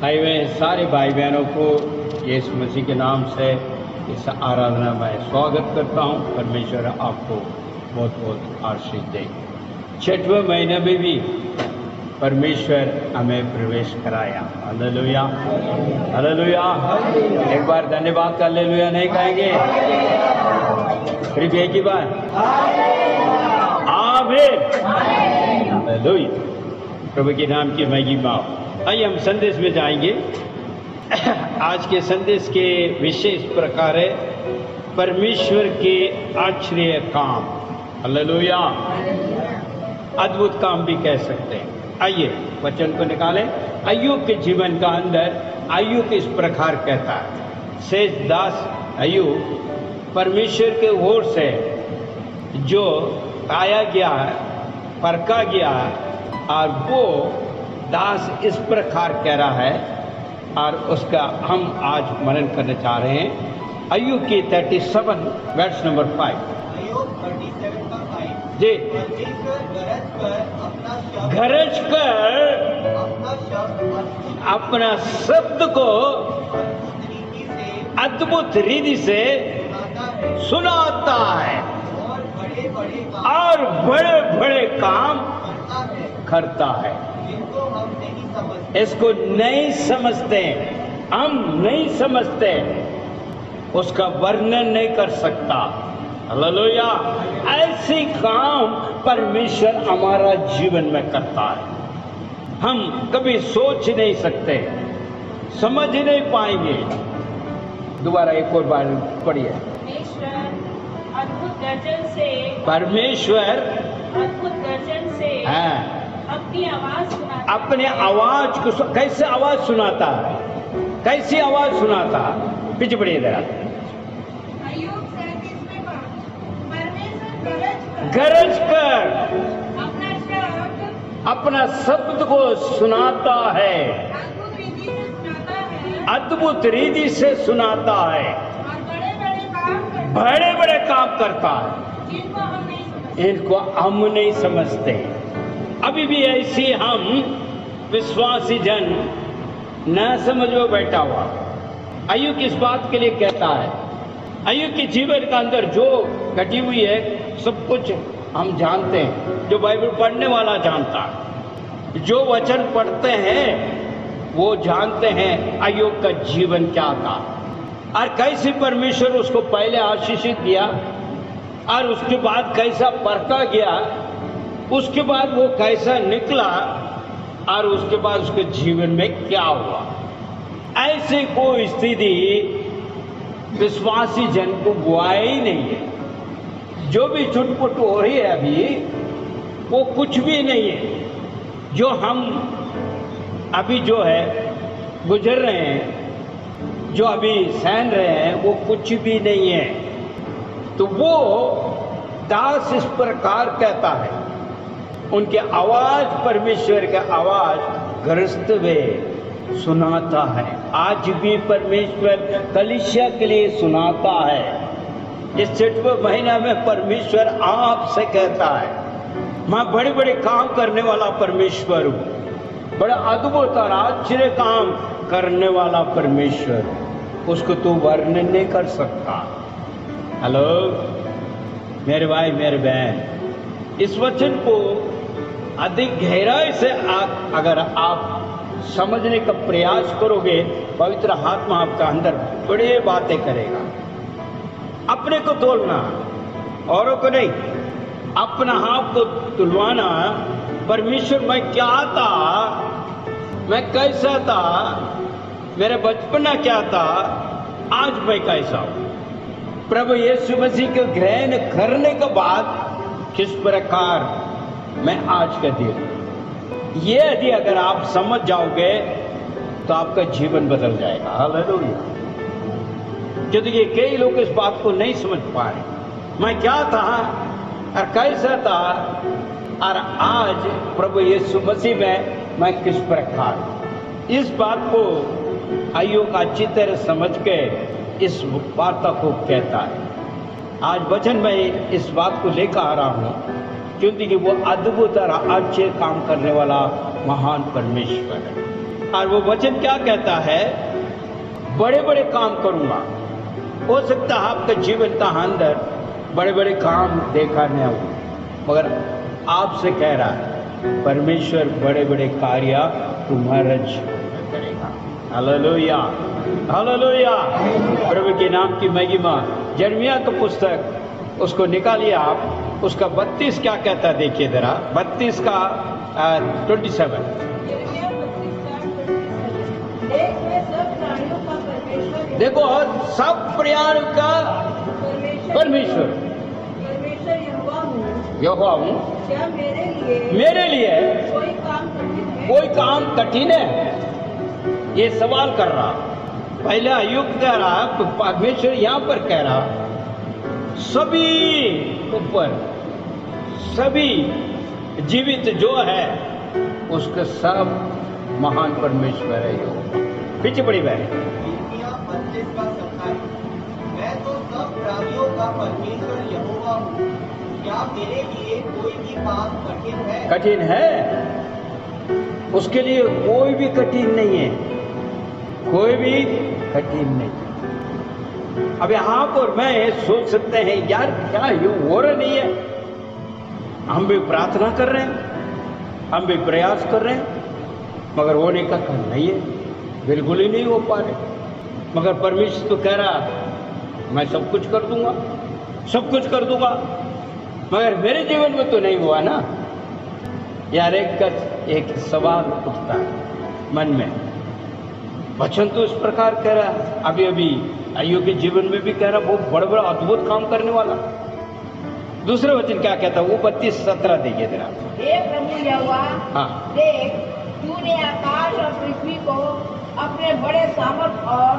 आए हुए सारे भाई बहनों को यीशु मसीह के नाम से इस आराधना में स्वागत करता हूँ। परमेश्वर आपको बहुत बहुत आशीष दे। 6वें महीने में भी परमेश्वर हमें प्रवेश कराया। Hallelujah, hallelujah. एक बार धन्यवाद का हालेलुया नहीं कहेंगे? सिर्फ एक ही बार आमीन, हालेलुया। प्रभु के नाम की महिमा। आइए हम संदेश में जाएंगे। आज के संदेश के विषय इस प्रकार है, परमेश्वर के आश्चर्य काम। हालेलुया, अद्भुत काम भी कह सकते हैं। आइए वचन को निकालें। अय्यूब के जीवन का अंदर अय्यूब इस प्रकार कहता है, शेष दास अय्यूब परमेश्वर के ओर से जो पाया गया है, परखा गया है, और वो दास इस प्रकार कह रहा है, और उसका हम आज मनन करने चाह रहे हैं। अय्यूब की 37 वर्ष नंबर 5 जी। गरज कर अपना शब्द को अद्भुत रीति से सुनाता है और बड़े बड़े काम करता है। इसको नहीं समझते, हम नहीं समझते, उसका वर्णन नहीं कर सकता। हालेलुया, ऐसी काम परमेश्वर हमारा जीवन में करता है। हम कभी सोच नहीं सकते, समझ नहीं पाएंगे। दोबारा एक और बार पढ़िए। अद्भुत गर्जन से, परमेश्वर अद्भुत गर्जन से अपनी आवाज सुनाता, अपने आवाज को कैसे आवाज सुनाता है? कैसी आवाज सुनाता? पीछे बढ़िए जरा। गरज कर अपना शब्द को सुनाता है, अद्भुत रीति से सुनाता है, बड़े बड़े काम करता है, इनको हम नहीं समझते। अभी भी ऐसी हम विश्वासी जन न समझ में बैठा हुआ। अय्यूब किस बात के लिए कहता है? अय्यूब के जीवन का अंदर जो घटी हुई है सब कुछ हम जानते हैं। जो बाइबल पढ़ने वाला जानता है, जो वचन पढ़ते हैं वो जानते हैं अय्यूब का जीवन क्या था और कैसे परमेश्वर उसको पहले आशीषित किया और उसके बाद कैसा परखा गया, उसके बाद वो कैसा निकला और उसके बाद उसके जीवन में क्या हुआ। ऐसे कोई स्थिति विश्वासी जन को हुआ ही नहीं है। जो भी छुटपुट हो रही है अभी, वो कुछ भी नहीं है। जो हम अभी जो है गुजर रहे हैं, जो अभी सहन रहे हैं, वो कुछ भी नहीं है। तो वो दास इस प्रकार कहता है, उनके आवाज, परमेश्वर का आवाज गरजते हुए सुनाता है। आज भी परमेश्वर कलीसिया के लिए सुनाता है। इस 6वें महीना में परमेश्वर आपसे कहता है, मैं बड़े बड़े काम करने वाला परमेश्वर हूँ, बड़ा अद्भुत और आश्चर्य काम करने वाला परमेश्वर, उसको तू वर्णन नहीं कर सकता। हेलो मेरे भाई मेरे बहन, इस वचन को अधिक गहराई से अगर आप समझने का प्रयास करोगे, पवित्र आत्मा आपका अंदर बड़े बातें करेगा। अपने को तोलना, औरों को नहीं, अपना आप को तुलवाना। परमेश्वर मैं क्या था, मैं कैसा था, मेरे बचपना क्या था, आज मैं कैसा हूं। प्रभु यीशु मसीह को ग्रहण करने के बाद किस प्रकार मैं आज का दिन, ये यदि अगर आप समझ जाओगे तो आपका जीवन बदल जाएगा। हालेलुया। क्योंकि कई लोग इस बात को नहीं समझ पा रहे, मैं क्या था और कैसा था, और आज प्रभु यीशु मसीह में मैं किस प्रकार। इस बात को अय्यूब अच्छी तरह समझ के इस वार्ता को कहता है। आज वचन में इस बात को लेकर आ रहा हूं क्योंकि वो अद्भुत और आश्चर्य काम करने वाला महान परमेश्वर है। और वो वचन क्या कहता है? बड़े बड़े काम करूंगा। हो सकता है आपके जीवन का अंदर बड़े बड़े काम देखा नहीं हो, मगर आपसे कह रहा है परमेश्वर बड़े बड़े कार्य तुम्हारा जीवन में करेगा। हालेलुया, हालेलुया, प्रभु के नाम की महिमा। यिर्मयाह का पुस्तक उसको निकालिए आप, उसका 32 क्या कहता है देखिए जरा, 32 का 27। देखो सब प्राणियों का परमेश्वर यहोवा हूँ। क्या मेरे लिए कोई काम कठिन है? ये सवाल कर रहा। पहले अय्यूब कह रहा, परमेश्वर यहाँ पर कह रहा सभी ऊपर सभी जीवित जो है उसका सब महान परमेश्वर है। पीछे बड़ी बहन, मैं तो सब प्राणियों का परमेश्वर यहोवा हूँ। क्या मेरे लिए कोई भी काम कठिन है? कठिन है? उसके लिए कोई भी कठिन नहीं है, कोई भी कठिन नहीं। अब आप और मैं सोच सकते हैं यार क्या ये हो रहा नहीं है? हम भी प्रार्थना कर रहे हैं, हम भी प्रयास कर रहे हैं, मगर होने का काम नहीं है, बिल्कुल ही नहीं हो पा रहे। मगर परमेश्वर तो कह रहा मैं सब कुछ कर दूंगा, सब कुछ कर दूंगा, मगर मेरे जीवन में तो नहीं हुआ ना। यार एक सवाल उठता है मन में। वचन तो इस प्रकार कह रहा है, अभी अभी अय्यूब के जीवन में भी कह रहा वो बड़ा बड़ा अद्भुत काम करने वाला। दूसरा वचन क्या कहता है? वो 32-17 देखिए जरा। हे प्रभु यहोवा, हाँ, देख तूने आकाश और पृथ्वी को अपने बड़े सामर्थ और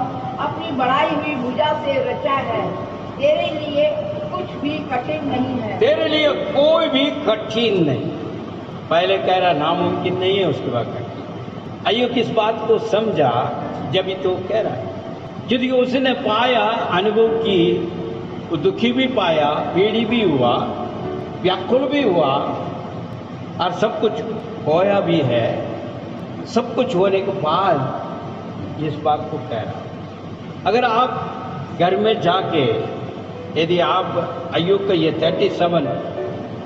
अपनी बढ़ाई हुई भुजा से रचा है। तेरे लिए कुछ भी कठिन नहीं है। तेरे लिए कोई भी कठिन नहीं। पहले कह रहा नामुमकिन नहीं है, उसके बाद कठिन। अय्यूब किस बात को समझा जब ही तो कह रहा है, क्योंकि उसने पाया, अनुभव की, वो दुखी भी पाया, पीड़ी भी हुआ, व्याकुल भी हुआ, और सब कुछ होया भी है। सब कुछ होने के बाद इस बात को कह रहा। अगर आप घर में जाके यदि आप अय्यूब का ये 37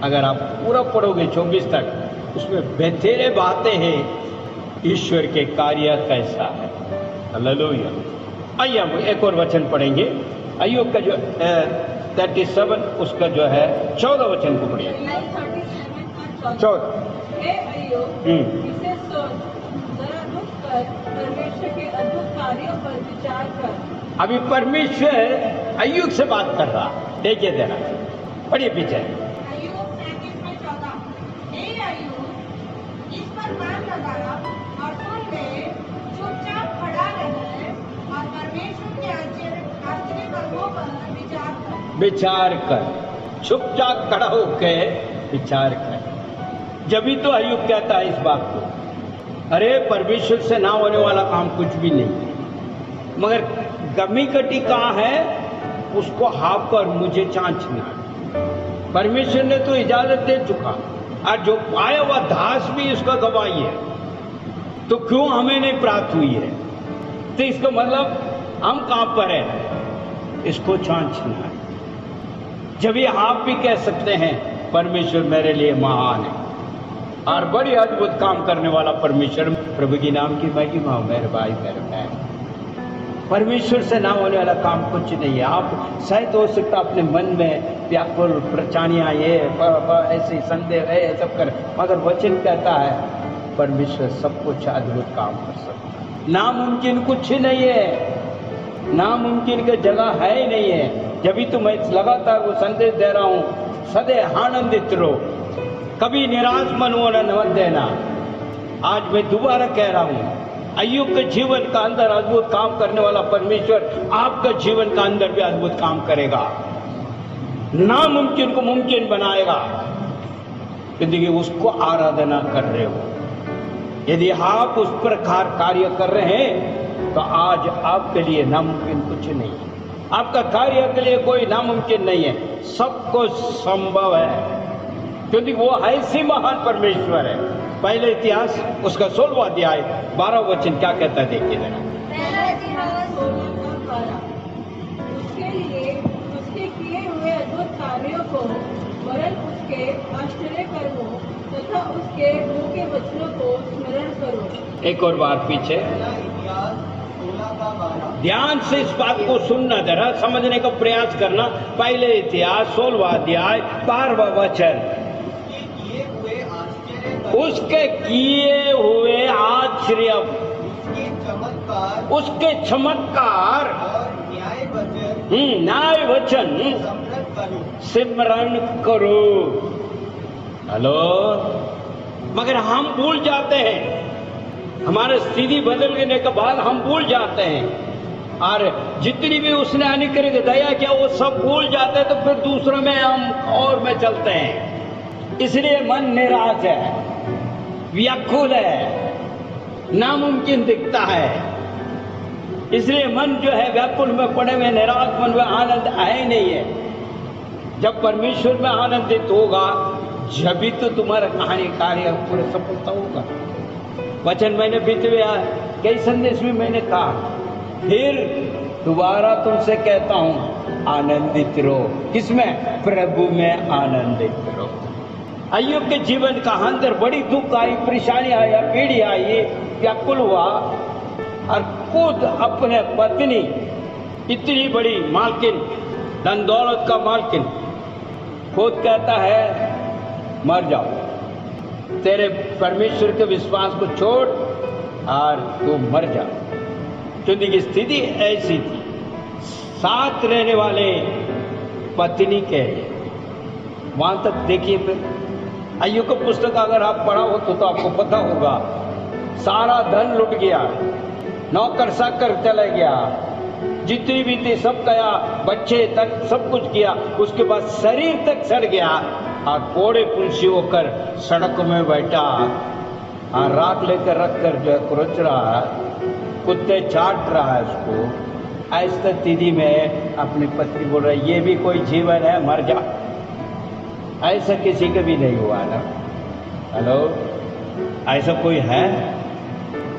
अगर आप पूरा पढ़ोगे 24 तक, उसमें बेहतरीन बातें हैं ईश्वर के कार्य कैसा है। हालेलुया। आइए हम एक और वचन पढ़ेंगे। अय्यूब का जो 37 उसका जो है 14 वचन को पढ़िए। 14। हे अय्यूब, इसे सोच, जरा रुक कर परमेश्वर के अद्भुत कार्यों पर विचार कर। अभी परमेश्वर अय्यूब से बात कर रहा, देखिए जरा, पढ़िए पीछे। अय्यूब 37:14। हे अय्यूब, इस पर कान लगाना और सुन ले, चुपचाप खड़ा रहे और परमेश्वर के आश्चर्य कर्मों पर विचार कर। विचार कर, चुपचाप खड़ा होके विचार कर। जब ही तो अय्यूब कहता है इस बात को, अरे परमेश्वर से ना होने वाला काम कुछ भी नहीं। मगर गमी कटी कहाँ है उसको हाफ कर मुझे चांचना। परमेश्वर ने तो इजाजत दे चुका, और जो पाया हुआ दास भी इसका गवाही है, तो क्यों हमें नहीं प्राप्त हुई है? तो इसका मतलब हम कहां पर हैं, इसको चांचना है। जब ये आप भी कह सकते हैं परमेश्वर मेरे लिए महान है और बड़ी अद्भुत काम करने वाला परमेश्वर। प्रभु की नाम की महिमा हो मेरे भाई मेरे बहन। परमेश्वर से ना होने वाला काम कुछ नहीं है। आप शायद हो सकता अपने मन में व्याकुल प्रचानियाँ ये ऐसे संदेह है सब कर, मगर वचन कहता है परमेश्वर सब कुछ अद्भुत काम कर सकता है। नामुमकिन कुछ नहीं है, नामुमकिन की जगह है ही नहीं है। जब भी तो मैं लगातार वो संदेश दे रहा हूँ, सदैव आनंदित रहो, कभी निराश मन होना मत देना। आज मैं दोबारा कह रहा हूँ, अय्यूब के जीवन का अंदर अद्भुत काम करने वाला परमेश्वर आपका जीवन का अंदर भी अद्भुत काम करेगा, नामुमकिन को मुमकिन बनाएगा। यदि उसको आराधना कर रहे हो, यदि आप उस प्रकार कार्य कर रहे हैं, तो आज आपके लिए नामुमकिन कुछ नहीं है। आपका कार्य के लिए कोई नामुमकिन नहीं है, सब कुछ संभव है, क्योंकि वो ऐसी महान परमेश्वर है। पहले इतिहास उसका 16वां अध्याय 12 वचन क्या कहता है, देखिए जरा। पहला इतिहास 16:12। उसके लिए उसके किए हुए अद्भुत कार्यों को वरन उसके आश्चर्य कर्मों तथा उसके मुंह के वचनों को स्मरण करो। एक और बार पीछे पहला इतिहास 16:12। ध्यान से इस बात को सुनना, जरा समझने का प्रयास करना। पहले इतिहास 16वां अध्याय 12वां वचन। उसके किए हुए आश्चर्य, उसके चमत्कार, उसके चमत्कार और न्याय वचन सिमरन करो। हेलो, मगर हम भूल जाते हैं, हमारे स्थिति बदलने के बाद हम भूल जाते हैं, और जितनी भी उसने अनुग्रह दया किया वो सब भूल जाते हैं, तो फिर दूसरों में हम और में चलते हैं। इसलिए मन निराश है, व्याकुल है, नामुमकिन दिखता है। इसलिए मन जो है व्याकुल में पड़े हुए, निराश मन में आनंद आए नहीं है। जब परमेश्वर में आनंदित होगा जभी तो तुम्हारा कहानी कार्य पूरे सफलता होगा। वचन मैंने बीते कई संदेश में मैंने कहा, फिर दोबारा तुमसे कहता हूं आनंदित रहो। किसमें? प्रभु में आनंदित रहो। अय्यूब के जीवन का अंदर बड़ी दुख आई, परेशानी आई, पीढ़ी आई, व्याकुल हुआ, और खुद अपने पत्नी, इतनी बड़ी मालकिन, धन दौलत का मालकिन, खुद कहता है मर जाओ, तेरे परमेश्वर के विश्वास को छोड़ और तू मर जा। क्योंकि स्थिति ऐसी थी, साथ रहने वाले पत्नी के। वहां तक देखिए, फिर अय्यूब की पुस्तक अगर आप पढ़ा हो तो आपको पता होगा, सारा धन लुट गया, नौकर चाकर चला गया, जितनी भी थी सब गया, बच्चे तक सब कुछ किया। उसके बाद शरीर तक सड़ गया और कोड़े पुलसी होकर सड़क में बैठा और राख लेकर रखकर जो है कुरच रहा है, कुत्ते चाट रहा है उसको। ऐसा स्थिति में अपनी पत्नी बोल रही, ये भी कोई जीवन है, मर जा। ऐसा किसी का भी नहीं हुआ ना। हेलो, ऐसा कोई है?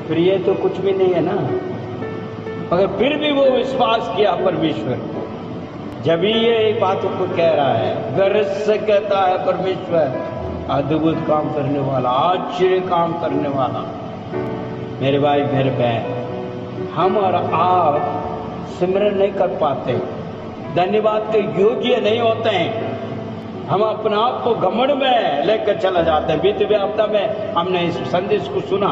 फिर ये तो कुछ भी नहीं है ना। मगर फिर भी वो विश्वास किया परमेश्वर को। जब ये बातों को कह रहा है, गर्ज से कहता है परमेश्वर अद्भुत काम करने वाला, आश्चर्य काम करने वाला। मेरे भाई मेरे बहन, हम और आप सिमरन नहीं कर पाते, धन्यवाद के योग्य नहीं होते हैं। हम अपने आप को घमंड में लेकर चला जाते हैं। बीते हफ्ता में हमने इस संदेश को सुना।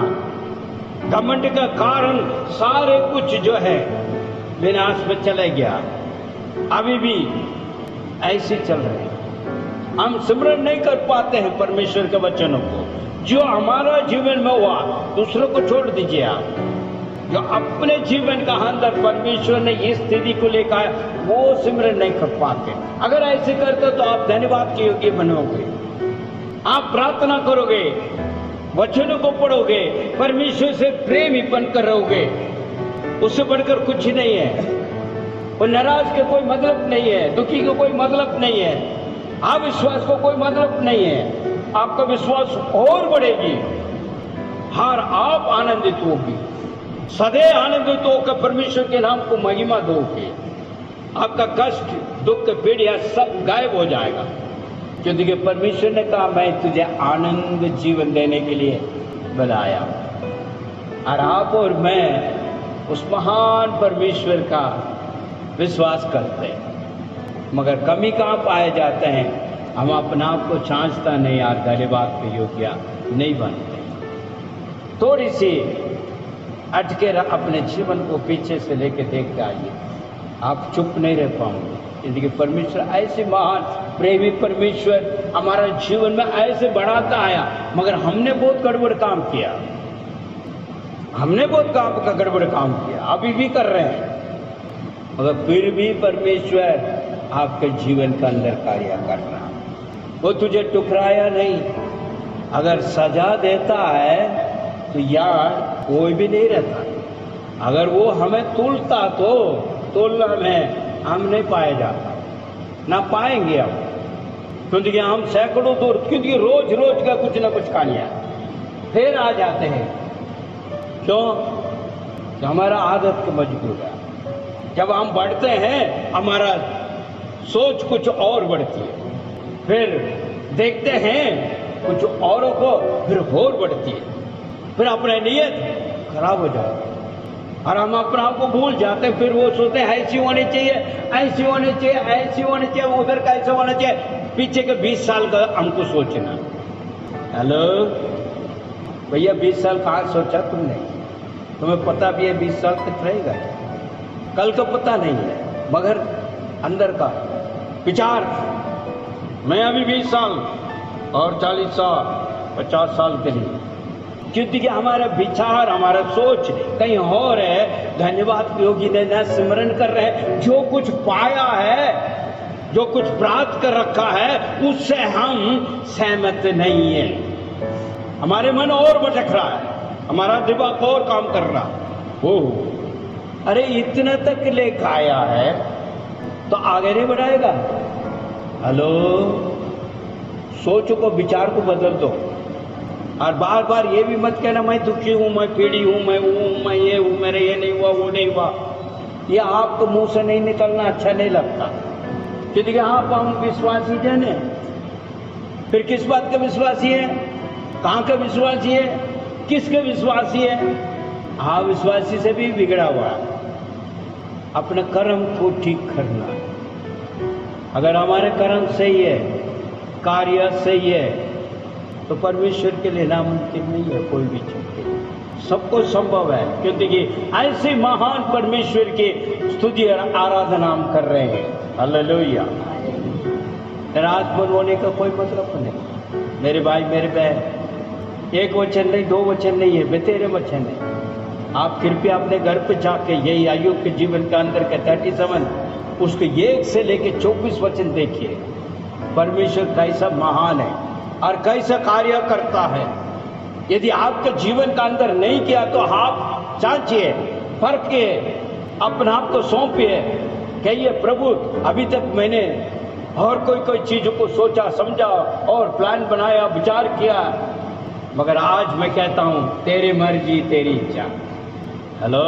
घमंड का कारण सारे कुछ जो है विनाश में चले गया। अभी भी ऐसे चल रहे हैं। हम सिमरन नहीं कर पाते हैं परमेश्वर के वचनों को। जो हमारा जीवन में हुआ, दूसरों को छोड़ दीजिए आप। जो अपने जीवन का अंदर परमेश्वर ने इस स्थिति को लेकर आया, वो सिमरन नहीं कर पाते। अगर ऐसे करते तो आप धन्यवाद के योग्य बनोगे। आप प्रार्थना करोगे, वचनों को पढ़ोगे, परमेश्वर से प्रेमी बनकर रहोगे। उससे बढ़कर कुछ नहीं है। वो नाराज का कोई मतलब नहीं है, दुखी का कोई मतलब नहीं है, अविश्वास को कोई मतलब नहीं है। आपका विश्वास और बढ़ेगी, हर आप आनंदित होगी, सदैव आनंदित होकर परमेश्वर के नाम को महिमा दोगे। आपका कष्ट, दुख, पीड़िया सब गायब हो जाएगा। क्योंकि परमेश्वर ने कहा मैं तुझे आनंद जीवन देने के लिए बनाया। और आप और मैं उस महान परमेश्वर का विश्वास करते हैं, मगर कमी कहाँ पाए जाते हैं? हम अपने आप को जांचता नहीं यार, धन्यवाद के योग्य नहीं बनते। थोड़ी सी अटके अपने जीवन को पीछे से लेके देख के आइए, आप चुप नहीं रह पाओगे। क्योंकि परमेश्वर ऐसे महान प्रेमी परमेश्वर हमारा जीवन में ऐसे बढ़ाता आया, मगर हमने बहुत गड़बड़ काम किया। हमने बहुत गड़बड़ काम किया, अभी भी कर रहे हैं। मगर फिर भी परमेश्वर आपके जीवन के अंदर कार्य कर रहा। वो तुझे टुकराया नहीं। अगर सजा देता है तो यार कोई भी नहीं रहता। अगर वो हमें तोलता तो तोलना में हम नहीं पाए जाता, ना पाएंगे हम। क्योंकि हम सैकड़ों दूर, क्योंकि रोज रोज का कुछ ना कुछ कहानियां। फिर आ जाते हैं। क्यों? कि हमारा आदत के मजबूर है। जब हम बढ़ते हैं हमारा सोच कुछ और बढ़ती है, फिर देखते हैं कुछ औरों को, फिर और बढ़ती है, फिर अपने नियत खराब हो जाती है और हम अपने आप को भूल जाते हैं। फिर वो सोचते हैं ऐसी होनी चाहिए, ऐसी होनी चाहिए, ऐसी होनी चाहिए, उधर का ऐसा होना चाहिए। पीछे के 20 साल का हमको सोचना। हेलो भैया, 20 साल कहाँ सोचा तुमने? तुम्हें पता भी है 20 साल तक रहेगा? कल तो पता नहीं है, मगर अंदर का विचार, मैं अभी 20 साल और 40 साल 50 साल के लिए, क्योंकि हमारा विचार, हमारा सोच कहीं और है। धन्यवाद योगी ने न स्मरण कर रहे हैं, जो कुछ पाया है, जो कुछ प्राप्त कर रखा है, उससे हम सहमत नहीं है। हमारे मन और भटक रहा है, हमारा दिमाग और काम कर रहा है। अरे इतना तक लेकर आया है तो आगे नहीं बढ़ाएगा? हेलो, सोच को, विचार को बदल दो। और बार बार ये भी मत कहना मैं दुखी हूं, मैं पीड़ी हूं, मैं वो हूं, मैं ये हूं, मेरे ये नहीं हुआ, वो नहीं हुआ। ये आपको मुंह से नहीं निकलना अच्छा नहीं लगता, क्योंकि आप हम विश्वासी जन है। फिर किस बात के विश्वासी है? कहां के विश्वासी है? किसके विश्वासी है? हाँ, विश्वासी से भी बिगड़ा हुआ है। अपने कर्म को ठीक करना। अगर हमारे कर्म सही है, कार्य सही है, तो परमेश्वर के लिए नामुमकिन नहीं है कोई भी चीज। सबको संभव है, क्योंकि ऐसे महान परमेश्वर की स्तुति और आराधना हम कर रहे हैं। हालेलुया। रात मन होने का कोई मतलब नहीं। मेरे भाई, मेरे बहन, एक वचन नहीं, 2 वचन नहीं है, बेतेरे वचन है। आप कृपया अपने घर पे जाके यही अय्यूब के जीवन के अंदर के 37 उसके 1 से लेके 24 वचन देखिए। परमेश्वर कैसा महान है और कैसा कार्य करता है। यदि आपके जीवन का अंदर नहीं किया तो आप जांचिए, परखिए, अपने आप को सौंपिए, कहिए प्रभु अभी तक मैंने और कोई चीजों को सोचा, समझा और प्लान बनाया, विचार किया, मगर आज मैं कहता हूं तेरी मर्जी तेरी इच्छा। हेलो,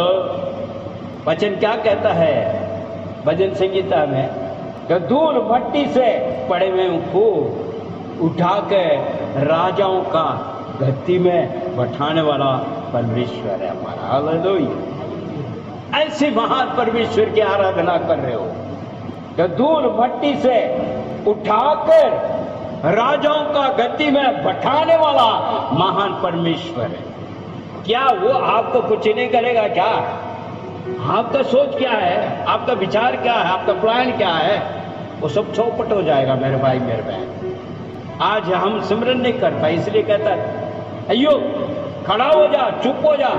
वचन क्या कहता है भजन संगीता में? कि धूल मट्टी से पड़े हुए को उठाकर राजाओं का गद्दी में बैठाने वाला परमेश्वर है हमारा। हालेलुया। ऐसे महान परमेश्वर की आराधना कर रहे हो कि धूल मट्टी से उठाकर राजाओं का गद्दी में बैठाने वाला महान परमेश्वर है। क्या वो आपको कुछ नहीं करेगा? क्या आपका सोच क्या है, आपका विचार क्या है, आपका प्लान क्या है, वो सब चौपट हो जाएगा मेरे भाई, मेरे बहन। आज हम सिमरन नहीं कर पाए, इसलिए कहता है अयो खड़ा हो जा, चुप हो जा।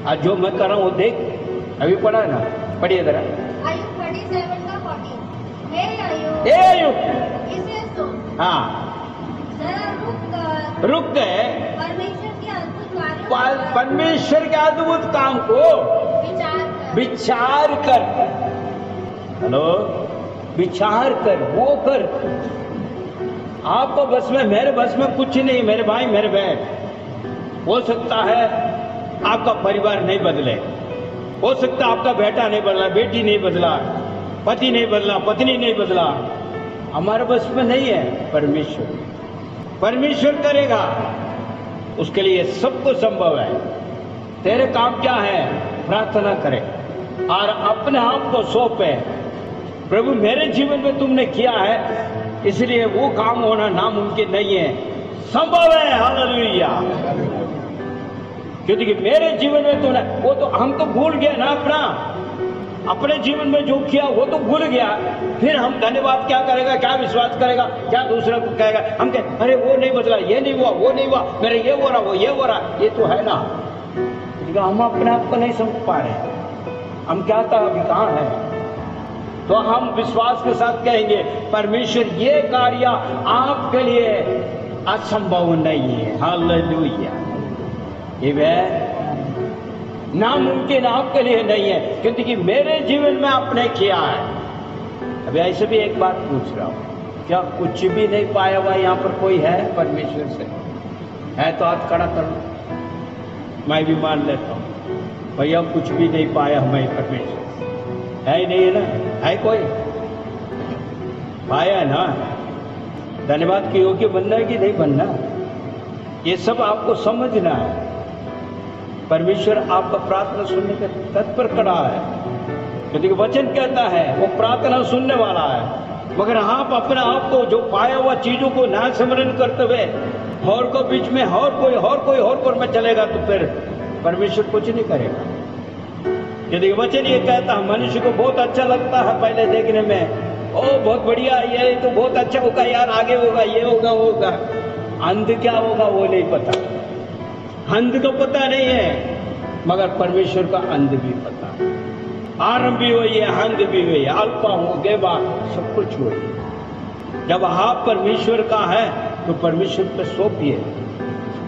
आज जो मैं कर रहा हूं वो देख, अभी पढ़ा है ना, पढ़िए जरा। अय्यूब 37 का 40। हे अय्यूब, इसे सुन। हाँ, जरा रुक गए। परमेश्वर के अद्भुत कार्यों परमेश्वर के अद्भुत काम को विचार कर। हेलो, विचार कर, वो कर। आपको बस में, मेरे बस में कुछ नहीं मेरे भाई, मेरे बहन। हो सकता है आपका परिवार नहीं बदले, हो सकता है आपका बेटा नहीं बदला, बेटी नहीं बदला, पति नहीं बदला, पत्नी नहीं बदला। हमारे बस में नहीं है। परमेश्वर करेगा, उसके लिए सबको संभव है। तेरे काम क्या है? प्रार्थना करे और अपने आप को सौंपे। प्रभु मेरे जीवन में तुमने किया है, इसलिए वो काम होना नामुमकिन नहीं है, संभव है। हालेलुया। क्योंकि मेरे जीवन में तुमने, वो तो हम तो भूल गए ना, अपने जीवन में जो किया वो तो भूल गया। फिर हम धन्यवाद क्या करेगा, क्या विश्वास करेगा, क्या दूसरे को कहेगा? हम कहें अरे वो नहीं बदला, ये नहीं हुआ, वो नहीं हुआ, मेरे ये हो रहा, वो ये हो रहा। ये तो है ना, हम अपने आप को नहीं समझ पा रहे हम क्या था, अभी कहाँ है। तो हम विश्वास के साथ कहेंगे परमेश्वर ये कार्य आपके लिए असंभव नहीं है। हालेलुया। ये नामुमकिन आपके लिए नहीं है, क्योंकि मेरे जीवन में आपने किया है। अभी ऐसे भी एक बात पूछ रहा हूं, क्या कुछ भी नहीं पाया हुआ यहाँ पर कोई है परमेश्वर से? है तो हाथ खड़ा कर लो, मैं भी मान लेता हूँ भैया कुछ भी नहीं पाया हमें परमेश्वर है ही नहीं है ना, है कोई पाया है ना। धन्यवाद के योग्य बनना है कि नहीं बनना, ये सब आपको समझना है। परमेश्वर आपका प्रार्थना सुनने के तत्पर खड़ा है, क्योंकि वचन कहता है वो प्रार्थना सुनने वाला है। मगर आप अपने आप को जो पाया हुआ चीजों को ना स्मरण करते हुए और को बीच में और कोई में चलेगा तो फिर परमेश्वर कुछ नहीं करेगा। यदि वचन ये कहता है मनुष्य को बहुत अच्छा लगता है पहले देखने में, ओ बहुत बढ़िया, ये तो बहुत अच्छा होगा यार, आगे होगा, ये होगा वो होगा। अंत क्या होगा वो नहीं पता, अंत को पता नहीं है, मगर परमेश्वर का अंत भी पता है। आरंभ भी हुई है, अंत भी हुई है, अल्पा हूं गेबा सब कुछ हुई है। जब आप परमेश्वर का है तो परमेश्वर पे सौंपिए।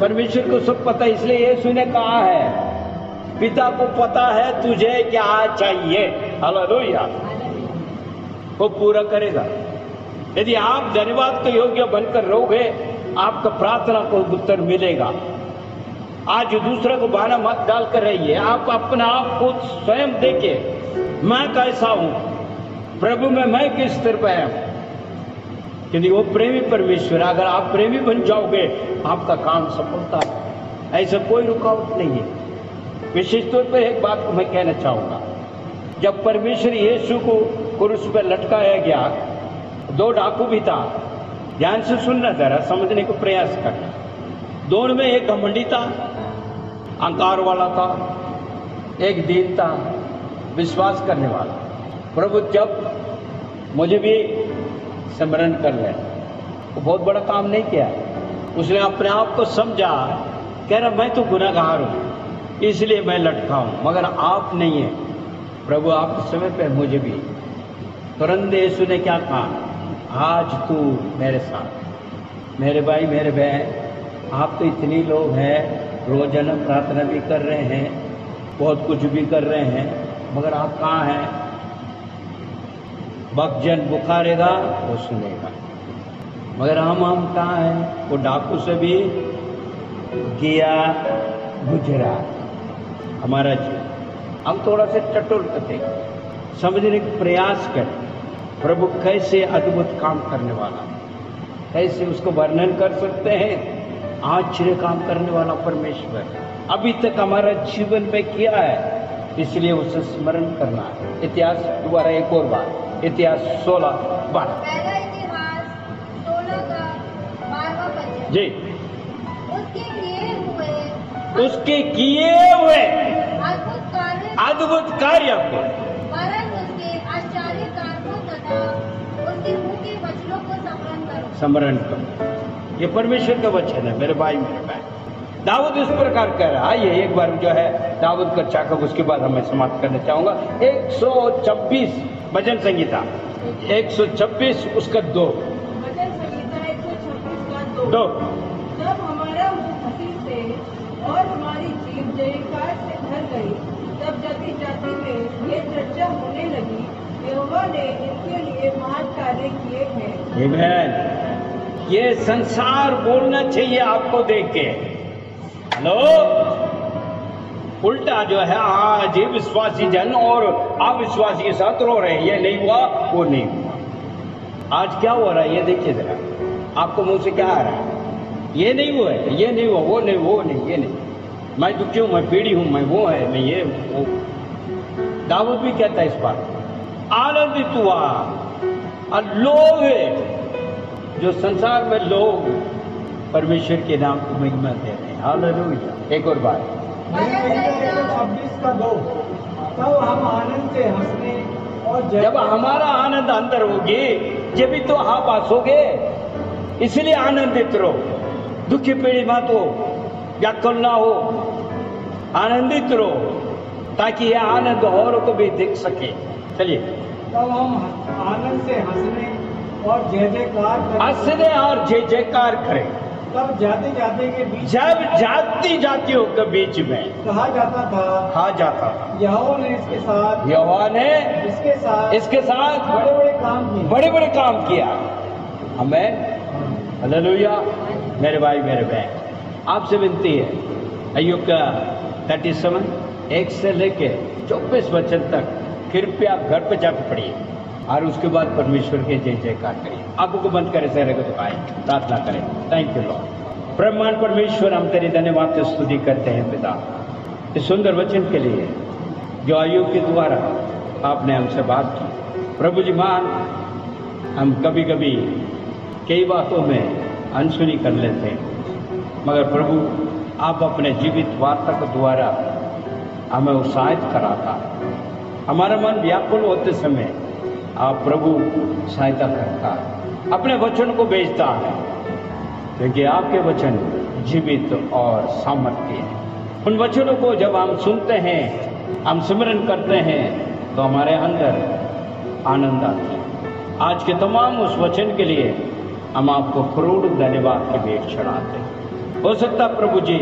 परमेश्वर को सब पता, इसलिए यीशु ने कहा है पिता को पता है तुझे क्या चाहिए, हालेलुया, वो पूरा करेगा। यदि आप धन्यवाद के योग्य बनकर रहोगे आपका प्रार्थना को उत्तर मिलेगा। आज दूसरे को बहाना मत डालकर रहिए, आप अपने आप को स्वयं देखिए, मैं कैसा हूं प्रभु में, मैं किस स्तर पर हूं, क्योंकि वो प्रेमी परमेश्वर। अगर आप प्रेमी बन जाओगे आपका काम सफलता है, ऐसा कोई रुकावट नहीं है। विशेष तौर पर एक बात को मैं कहना चाहूंगा, जब परमेश्वर यीशु को क्रूस पर लटकाया गया, दो डाकू भी था, ध्यान से सुनना, जरा समझने को प्रयास करना। दोनों में एक घमंडी था, अहंकार वाला था, एक दीन था, विश्वास करने वाला। प्रभु जब मुझे भी स्मरण कर ले, वो बहुत बड़ा काम नहीं किया, उसने अपने आप को समझा, कह रहा मैं तो गुनहगार हूं इसलिए मैं लटका हूं, मगर आप नहीं है प्रभु, आप समय पे मुझे भी। तुरंत यीशु ने क्या कहा, आज तू मेरे साथ। मेरे भाई मेरे बहन, आप तो इतने लोग हैं रोजाना प्रार्थना भी कर रहे हैं, बहुत कुछ भी कर रहे हैं, मगर आप कहाँ हैं? भक्तजन पुकारेगा वो सुनेगा, मगर हम कहाँ हैं? वो डाकू से भी गया गुजरा हमारा जीवन। हम थोड़ा सा टटोल करते समझने का प्रयास करें प्रभु कैसे अद्भुत काम करने वाला, कैसे उसको वर्णन कर सकते हैं। आश्चर्य काम करने वाला परमेश्वर अभी तक हमारा जीवन में किया है, इसलिए उसे स्मरण करना है। इतिहास दोबारा एक और बार, इतिहास 16:12 पहला इतिहास 16 का 12वां पद जी। उसके किए हुए अद्भुत कार्य को, वरन उसके आश्चर्य कार्यों तथा उसके मुंह के वचनों को स्मरण करो। ये परमेश्वर का वचन है मेरे भाई मेरे बहन। दाऊद इस प्रकार कह रहा है, ये एक बार जो है दाऊद का चाकब, उसके बाद मैं समाप्त करना चाहूंगा। 126 भजन संगीता 126 उसका 2 भजन संगीता 126 का 2। जब हमारा मुंह हंसी से और हमारी जीभ जयकार से भर गई, तब जाति जाति में ये चर्चा होने लगी, यहोवा ने इनके लिए महान कार्य किए हैं। आमीन। ये संसार बोलना चाहिए आपको देख के, हेलो। उल्टा जो है आज विश्वासी जन और अविश्वासी के साथ रो रहे हैं, ये नहीं हुआ वो नहीं हुआ। आज क्या हो रहा है ये देखिए जरा, आपको मुंह से क्या आ रहा है? ये नहीं हुआ है, ये नहीं हुआ, वो नहीं, वो नहीं, ये नहीं, मैं दुखी हूं, मैं पीड़ी हूं, मैं वो है, मैं ये वो। दाऊद भी कहता है इस बात, आनंदित हुआ। और लोग जो संसार में लोग परमेश्वर के नाम को महिमा दे रहे हैं, हालेलुया। एक और बात 126 का 2। तब हम आनंद से हंसने और जब हमारा आनंद अंदर होगी जब भी तो आप हंसोगे, इसलिए आनंदित रहो, दुखी पीड़ी मत हो, व्याकुल ना हो, आनंदित रहो ताकि यह आनंद औरों को भी दिख सके। चलिए, तब हम आनंद से हंसने और जय जयकार हंसने और जय जयकार करें। तब जाति जाति के बीच, जब जाति जातियों के बीच में कहा जाता था यहोवा ने इसके साथ, यहोवा ने इसके साथ बड़े बड़े काम किया। हमें हालेलुया। मेरे भाई मेरे बहन, आपसे विनती है, अय्यूब का 37 1 से लेके 24 वचन तक कृपया आप घर पे जाकर पढ़िए और उसके बाद परमेश्वर के जय जयकार करिए। आंखों को बंद करें, चेहरे को झुकाएं, प्रार्थना करें। Thank you Lord. ब्रह्मांड परमेश्वर, हम तेरी धन्यवाद स्तुति करते हैं पिता, इस सुंदर वचन के लिए जो अय्यूब के द्वारा आपने हमसे बात की। प्रभु जी मान, हम कभी कभी कई बातों में अनसुनी कर लेते हैं, मगर प्रभु आप अपने जीवित वार्ता के द्वारा हमें उत्साहित कराता है। हमारा मन व्याकुल होते समय आप प्रभु सहायता करता है, अपने वचन को भेजता है, क्योंकि आपके वचन जीवित और सामर्थ्य है। उन वचनों को जब हम सुनते हैं, हम सिमरन करते हैं, तो हमारे अंदर आनंद आता है। आज के तमाम उस वचन के लिए हम आपको करोड़ धन्यवाद की भेंट चढ़ाते हैं। हो सकता प्रभु जी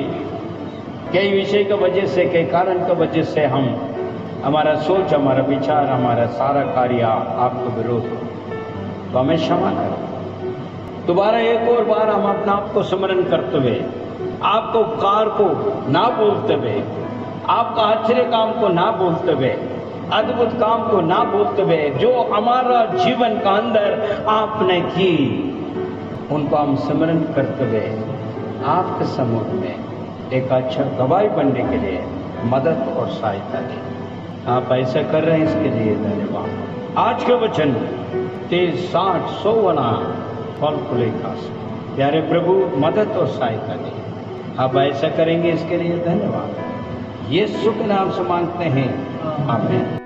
कई विषय की वजह से, कई कारण की वजह से हमारा सोच, हमारा विचार, हमारा सारा कार्य आपको विरोध हो, तो हमें क्षमा करें। दोबारा एक और बार हम अपना आपको स्मरण करते हुए, आपको उपकार को ना बोलते हुए, आपका आश्चर्य काम को ना बोलते हुए, अद्भुत काम को ना बोलते हुए, जो हमारा जीवन का अंदर आपने की, उनको हम स्मरण करते हुए आपके समूह में एक अच्छा गवाही बनने के लिए मदद और सहायता दें। आप ऐसा कर रहे हैं, इसके लिए धन्यवाद। आज के वचन 30, 60, 100 गुना फल फूलेगा। प्यारे प्रभु मदद और सहायता दें। आप ऐसा करेंगे, इसके लिए धन्यवाद। यीशु के नाम से मांगते हैं, आमीन।